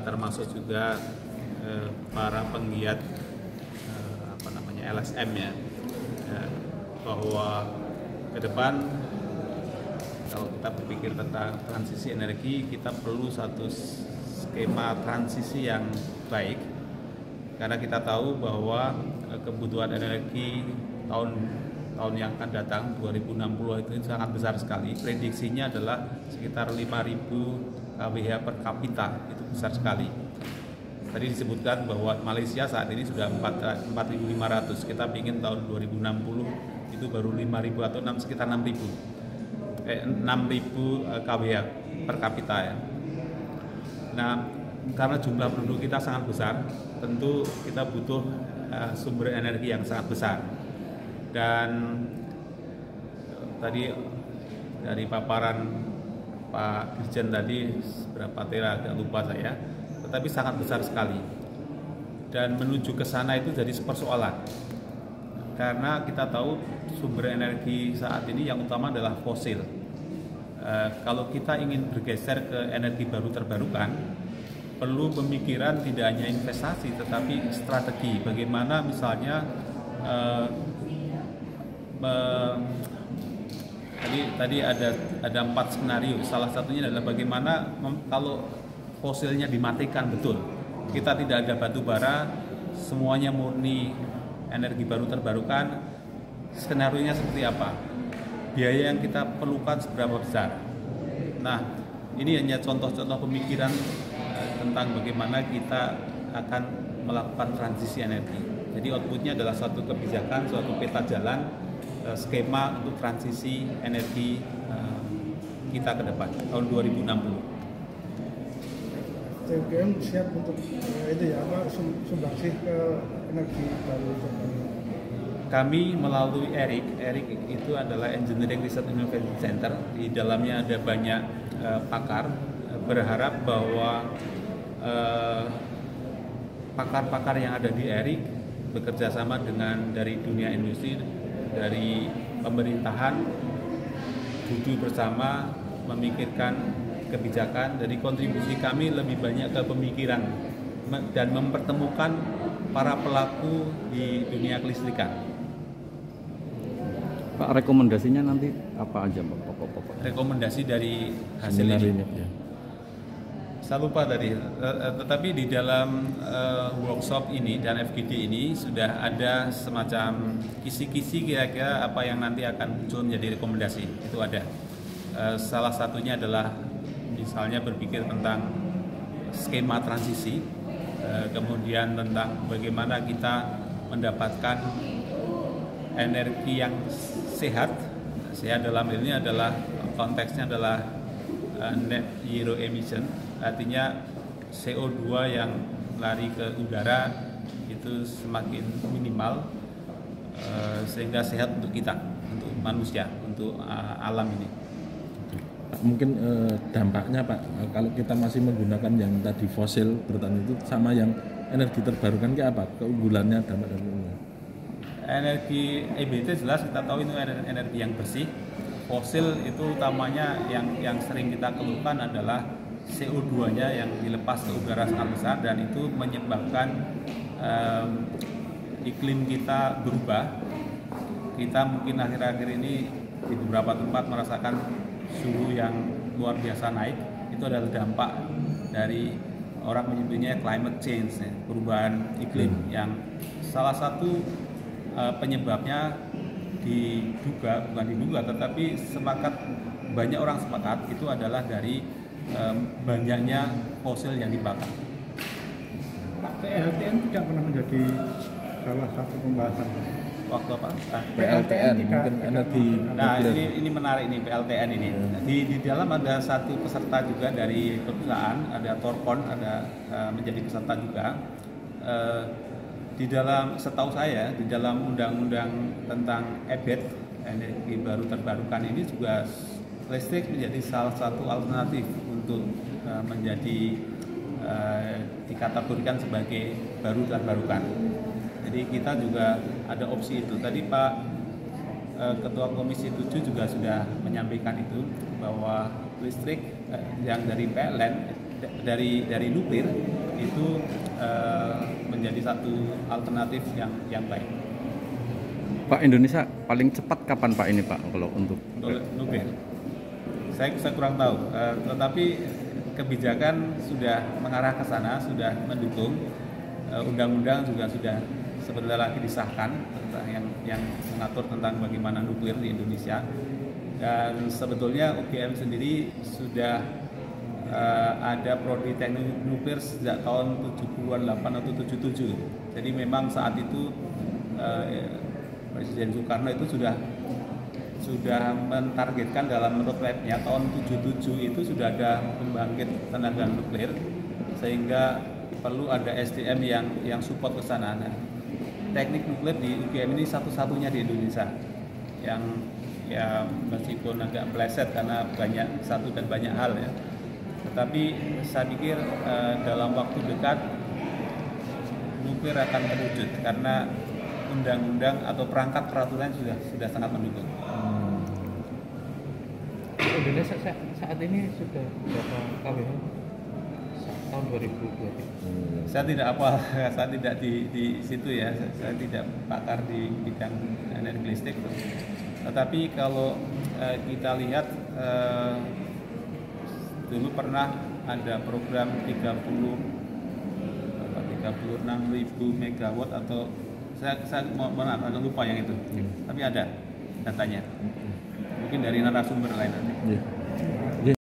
termasuk juga para penggiat LSM ya, bahwa ke depan kalau kita berpikir tentang transisi energi, kita perlu satu skema transisi yang baik, karena kita tahu bahwa kebutuhan energi tahun yang akan datang 2060 itu sangat besar sekali. Prediksinya adalah sekitar 5.000 kWh per kapita, itu besar sekali. Tadi disebutkan bahwa Malaysia saat ini sudah 4.500, kita ingin tahun 2060 itu baru 5.000 atau sekitar 6.000 kWh per kapita ya. Nah, karena jumlah penduduk kita sangat besar, tentu kita butuh sumber energi yang sangat besar. Dan tadi dari paparan Pak Dirjen tadi berapa tera agak lupa saya, tetapi sangat besar sekali. Dan menuju ke sana itu jadi persoalan. Karena kita tahu sumber energi saat ini yang utama adalah fosil. Kalau kita ingin bergeser ke energi baru terbarukan, perlu pemikiran tidak hanya investasi tetapi strategi. Bagaimana misalnya tadi ada 4 skenario. Salah satunya adalah bagaimana kalau fosilnya dimatikan betul, kita tidak ada batu bara, semuanya murni energi baru terbarukan. Skenarionya seperti apa? Biaya yang kita perlukan seberapa besar? Nah, ini hanya contoh-contoh pemikiran tentang bagaimana kita akan melakukan transisi energi. Jadi outputnya adalah suatu kebijakan, suatu peta jalan, skema untuk transisi energi kita ke depan tahun 2060. TUGM siap untuk sumbangsi ke energi baru terbarukan. Kami melalui ERIC itu adalah Engineering Research Innovation Center. Di dalamnya ada banyak pakar. Berharap bahwa pakar-pakar yang ada di ERIC bekerja sama dengan dari dunia industri, dari pemerintahan, duduk bersama memikirkan kebijakan. Dari kontribusi kami lebih banyak ke pemikiran dan mempertemukan para pelaku di dunia kelistrikan. Pak, rekomendasinya nanti apa aja Pak, pokok-pokok? Rekomendasi dari hasil ini. Ya. Saya lupa tadi, tetapi di dalam workshop ini dan FGD ini sudah ada semacam kisi-kisi kira-kira apa yang nanti akan muncul menjadi rekomendasi. Itu ada. Salah satunya adalah misalnya berpikir tentang skema transisi, kemudian tentang bagaimana kita mendapatkan energi yang sehat. Sehat dalam ini adalah konteksnya adalah net zero emission, artinya CO2 yang lari ke udara itu semakin minimal, sehingga sehat untuk kita, untuk manusia, untuk alam ini. Mungkin dampaknya Pak, kalau kita masih menggunakan yang tadi fosil bertahan itu sama yang energi terbarukan kayak apa? Keunggulannya, dampak dan keunggulan. Energi EBT jelas kita tahu itu energi yang bersih. Fosil itu utamanya yang sering kita keluhkan adalah CO2-nya yang dilepas ke udara sangat besar, dan itu menyebabkan iklim kita berubah. Kita mungkin akhir-akhir ini di beberapa tempat merasakan suhu yang luar biasa naik. Itu adalah dampak dari orang menyebutnya climate change, perubahan iklim, yang salah satu penyebabnya bukan diduga tetapi banyak orang sepakat itu adalah dari banyaknya fosil yang dibakar. Pak, PLTN tidak pernah menjadi salah satu pembahasan. Waktu apa? PLTN mungkin energi. Nah, ini menarik ini PLTN ini. Di dalam ada satu peserta juga dari perusahaan, ada Torpon, ada menjadi peserta juga. Di dalam, setahu saya, di dalam undang-undang tentang EBET, energi baru terbarukan ini juga listrik menjadi salah satu alternatif untuk menjadi dikategorikan sebagai baru terbarukan. Jadi kita juga ada opsi itu. Tadi Pak Ketua Komisi 7 juga sudah menyampaikan itu, bahwa listrik yang dari PLN dari nuklir itu menjadi satu alternatif yang baik. Pak, Indonesia paling cepat kapan Pak ini Pak kalau untuk Nuklir? Saya kurang tahu, tetapi kebijakan sudah mengarah ke sana, sudah mendukung. Undang-undang juga sudah sebentar lagi disahkan tentang yang mengatur tentang bagaimana nuklir di Indonesia. Dan sebetulnya UGM sendiri sudah ada prodi teknik nuklir sejak tahun 70-an 8 atau 77. Jadi memang saat itu Presiden Soekarno itu sudah mentargetkan dalam roadmap-nya tahun 77 itu sudah ada pembangkit tenaga nuklir, sehingga perlu ada SDM yang support ke sana. Nah, teknik nuklir di UGM ini satu-satunya di Indonesia yang ya meskipun agak meleset karena satu dan banyak hal ya, tetapi saya pikir dalam waktu dekat nuklir akan terwujud karena undang-undang atau perangkat peraturan sudah sangat mendukung. Indonesia saat ini sudah berapa KWH tahun 2020? Saya tidak di situ ya, saya tidak pakar di bidang energi listrik. Tetapi kalau kita lihat dulu pernah ada program 36.000 megawatt atau saya agak lupa yang itu, tapi ada datanya. Mungkin dari narasumber lain nanti.